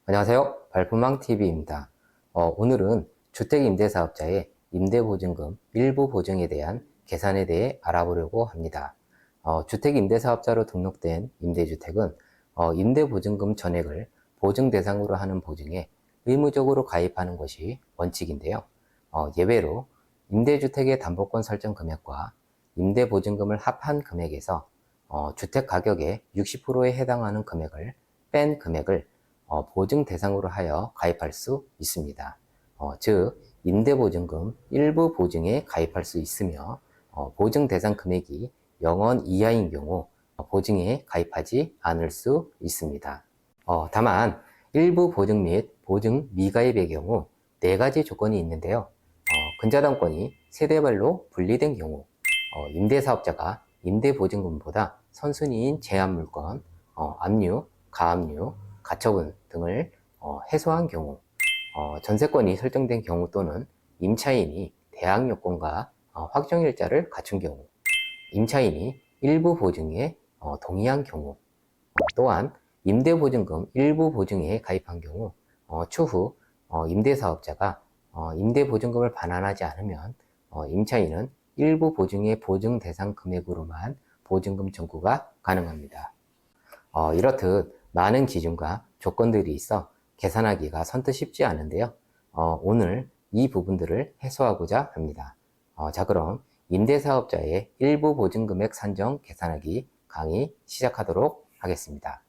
안녕하세요. 발품왕TV입니다. 오늘은 주택임대사업자의 임대보증금 일부 보증에 대한 계산에 대해 알아보려고 합니다. 주택임대사업자로 등록된 임대주택은 임대보증금 전액을 보증 대상으로 하는 보증에 의무적으로 가입하는 것이 원칙인데요. 예외로 임대주택의 담보권 설정 금액과 임대보증금을 합한 금액에서 주택 가격의 60%에 해당하는 금액을 뺀 금액을 보증 대상으로 하여 가입할 수 있습니다. 즉 임대보증금 일부 보증에 가입할 수 있으며 보증 대상 금액이 0원 이하인 경우 보증에 가입하지 않을 수 있습니다. 다만 일부 보증 및 보증 미가입의 경우 4가지 조건이 있는데요. 근저당권이 세대별로 분리된 경우, 임대사업자가 임대보증금보다 선순위인 제한물건, 압류, 가압류, 가처분 등을 해소한 경우, 전세권이 설정된 경우 또는 임차인이 대항 요건과 확정일자를 갖춘 경우, 임차인이 일부 보증에 동의한 경우, 또한 임대보증금 일부 보증에 가입한 경우 추후 임대사업자가 임대보증금을 반환하지 않으면 임차인은 일부 보증의 보증 대상 금액으로만 보증금 청구가 가능합니다. 이렇듯 많은 기준과 조건들이 있어 계산하기가 선뜻 쉽지 않은데요. 오늘 이 부분들을 해소하고자 합니다. 자, 그럼 임대사업자의 일부 보증금액 산정 계산하기 강의 시작하도록 하겠습니다.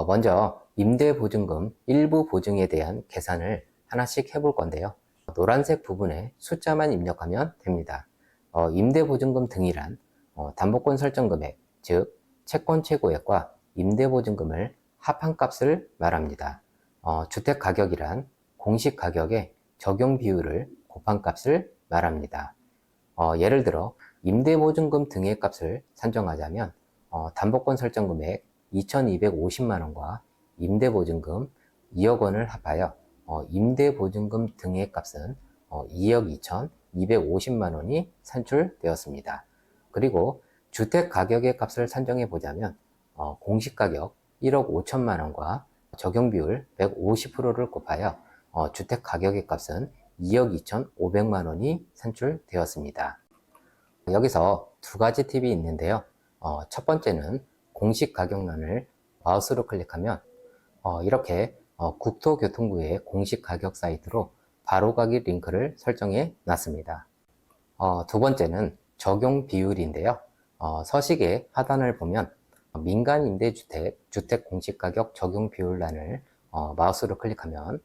먼저 임대보증금 일부 보증에 대한 계산을 하나씩 해볼 건데요. 노란색 부분에 숫자만 입력하면 됩니다. 임대보증금 등이란 담보권 설정 금액, 즉 채권 최고액과 임대보증금을 합한 값을 말합니다. 주택 가격이란 공시 가격의 적용 비율을 곱한 값을 말합니다. 예를 들어 임대보증금 등의 값을 산정하자면 담보권 설정 금액 2,250만 원과 임대보증금 2억 원을 합하여 임대보증금 등의 값은 2억 2,250만 원이 산출되었습니다. 그리고 주택 가격의 값을 산정해 보자면 공시가격 1억 5천만 원과 적용비율 150%를 곱하여 주택 가격의 값은 2억 2,500만 원이 산출되었습니다. 여기서 두 가지 팁이 있는데요. 첫 번째는 공시가격란을 마우스로 클릭하면 이렇게 국토교통부의 공시가격 사이트로 바로가기 링크를 설정해 놨습니다. 두 번째는 적용 비율인데요. 서식의 하단을 보면 민간 임대주택 주택 공시가격 적용 비율란을 마우스로 클릭하면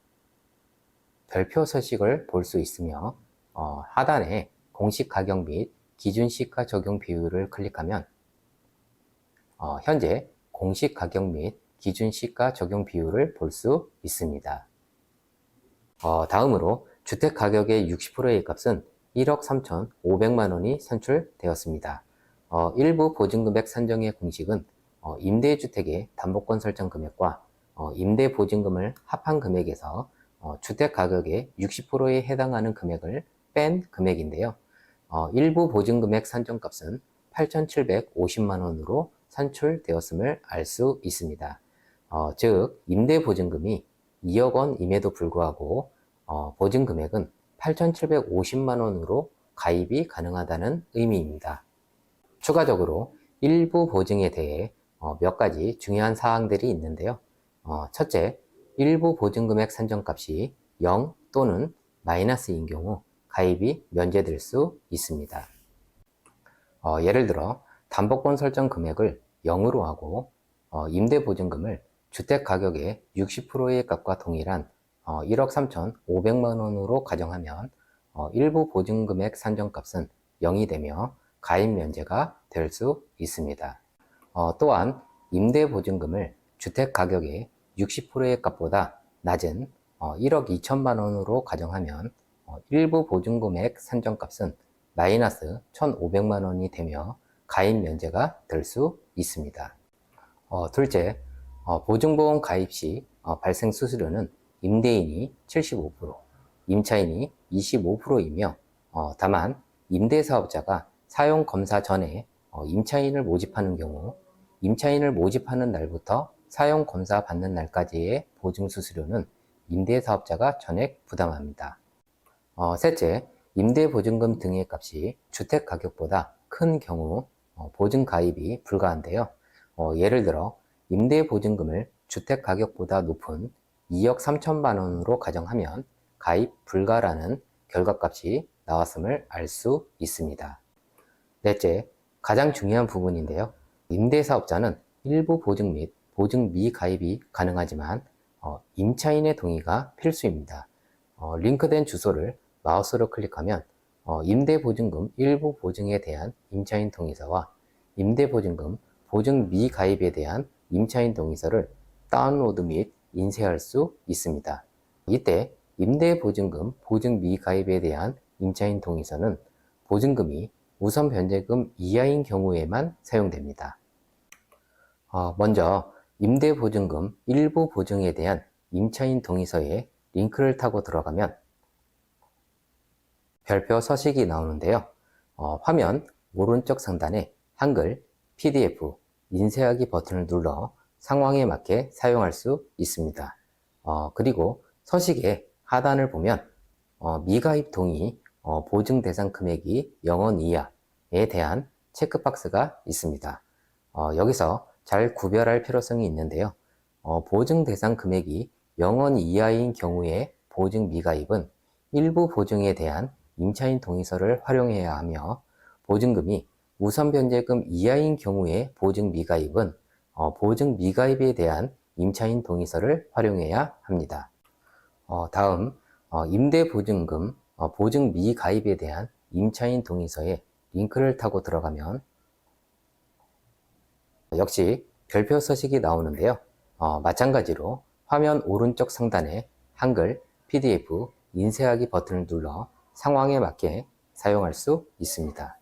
별표 서식을 볼 수 있으며 하단에 공시가격 및 기준시가 적용 비율을 클릭하면 현재 공시가격 및 기준시가 적용 비율을 볼 수 있습니다. 다음으로 주택 가격의 60%의 값은 1억 3,500만 원이 산출되었습니다. 일부 보증금액 산정의 공식은 임대주택의 담보권 설정 금액과 임대보증금을 합한 금액에서 주택 가격의 60%에 해당하는 금액을 뺀 금액인데요. 일부 보증금액 산정값은 8,750만 원으로 산출되었음을 알 수 있습니다. 즉 임대보증금이 2억 원임에도 불구하고 보증금액은 8,750만 원으로 가입이 가능하다는 의미입니다. 추가적으로 일부 보증에 대해 몇 가지 중요한 사항들이 있는데요. 첫째, 일부 보증금액 산정값이 0 또는 마이너스인 경우 가입이 면제될 수 있습니다. 예를 들어 담보권 설정 금액을 0으로 하고 임대보증금을 주택 가격의 60%의 값과 동일한 1억 3,500만 원으로 가정하면 일부 보증금액 산정값은 0이 되며 가입 면제가 될 수 있습니다. 또한 임대보증금을 주택 가격의 60%의 값보다 낮은 1억 2천만 원으로 가정하면 일부 보증금액 산정값은 마이너스 1,500만 원이 되며 가입 면제가 될 수 있습니다. 둘째, 보증보험 가입 시 발생 수수료는 임대인이 75%, 임차인이 25%이며 다만 임대사업자가 사용검사 전에 임차인을 모집하는 경우 임차인을 모집하는 날부터 사용검사 받는 날까지의 보증수수료는 임대사업자가 전액 부담합니다. 셋째, 임대보증금 등의 값이 주택가격보다 큰 경우 보증가입이 불가한데요. 예를 들어 임대보증금을 주택가격보다 높은 2억 3천만 원으로 가정하면 가입 불가라는 결과값이 나왔음을 알 수 있습니다. 넷째, 가장 중요한 부분인데요. 임대사업자는 일부 보증 및 보증 미가입이 가능하지만 임차인의 동의가 필수입니다. 링크된 주소를 마우스로 클릭하면 임대보증금 일부 보증에 대한 임차인 동의서와 임대보증금 보증 미가입에 대한 임차인 동의서를 다운로드 및 인쇄할 수 있습니다. 이때 임대보증금 보증 미가입에 대한 임차인 동의서는 보증금이 우선 변제금 이하인 경우에만 사용됩니다. 먼저 임대보증금 일부 보증에 대한 임차인 동의서에 링크를 타고 들어가면 별표 서식이 나오는데요. 화면 오른쪽 상단에 한글, PDF, 인쇄하기 버튼을 눌러 상황에 맞게 사용할 수 있습니다. 그리고 서식의 하단을 보면 미가입 동의, 보증 대상 금액이 0원 이하에 대한 체크박스가 있습니다. 여기서 잘 구별할 필요성이 있는데요. 보증 대상 금액이 0원 이하인 경우에 보증 미가입은 일부 보증에 대한 임차인 동의서를 활용해야 하며, 보증금이 우선 변제금 이하인 경우에 보증 미가입은 보증 미가입에 대한 임차인 동의서를 활용해야 합니다. 다음 임대보증금 보증 미가입에 대한 임차인 동의서에 링크를 타고 들어가면 역시 별표 서식이 나오는데요. 마찬가지로 화면 오른쪽 상단에 한글, PDF, 인쇄하기 버튼을 눌러 상황에 맞게 사용할 수 있습니다.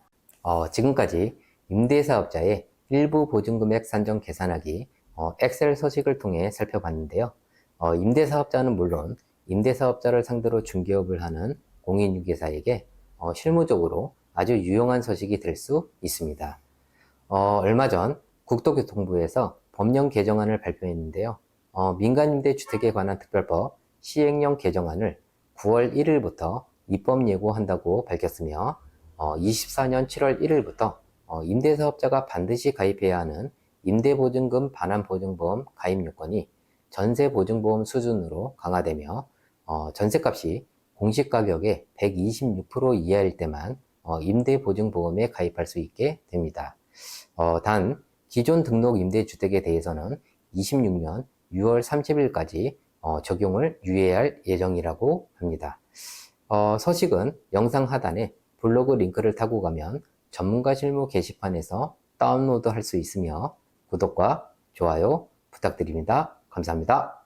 지금까지 임대사업자의 일부 보증금액 산정 계산하기 엑셀 서식을 통해 살펴봤는데요. 임대사업자는 물론 임대사업자를 상대로 중개업을 하는 공인중개사에게 실무적으로 아주 유용한 서식이 될 수 있습니다. 얼마 전 국토교통부에서 법령 개정안을 발표했는데요. 민간임대주택에 관한 특별법 시행령 개정안을 9월 1일부터 입법 예고한다고 밝혔으며 24년 7월 1일부터 임대사업자가 반드시 가입해야 하는 임대보증금 반환보증보험 가입 요건이 전세보증보험 수준으로 강화되며 전세값이 공시가격의 126% 이하일 때만 임대보증보험에 가입할 수 있게 됩니다. 단 기존 등록 임대주택에 대해서는 26년 6월 30일까지 적용을 유예할 예정이라고 합니다. 서식은 영상 하단에 블로그 링크를 타고 가면 전문가 실무 게시판에서 다운로드 할 수 있으며 구독과 좋아요 부탁드립니다. 감사합니다.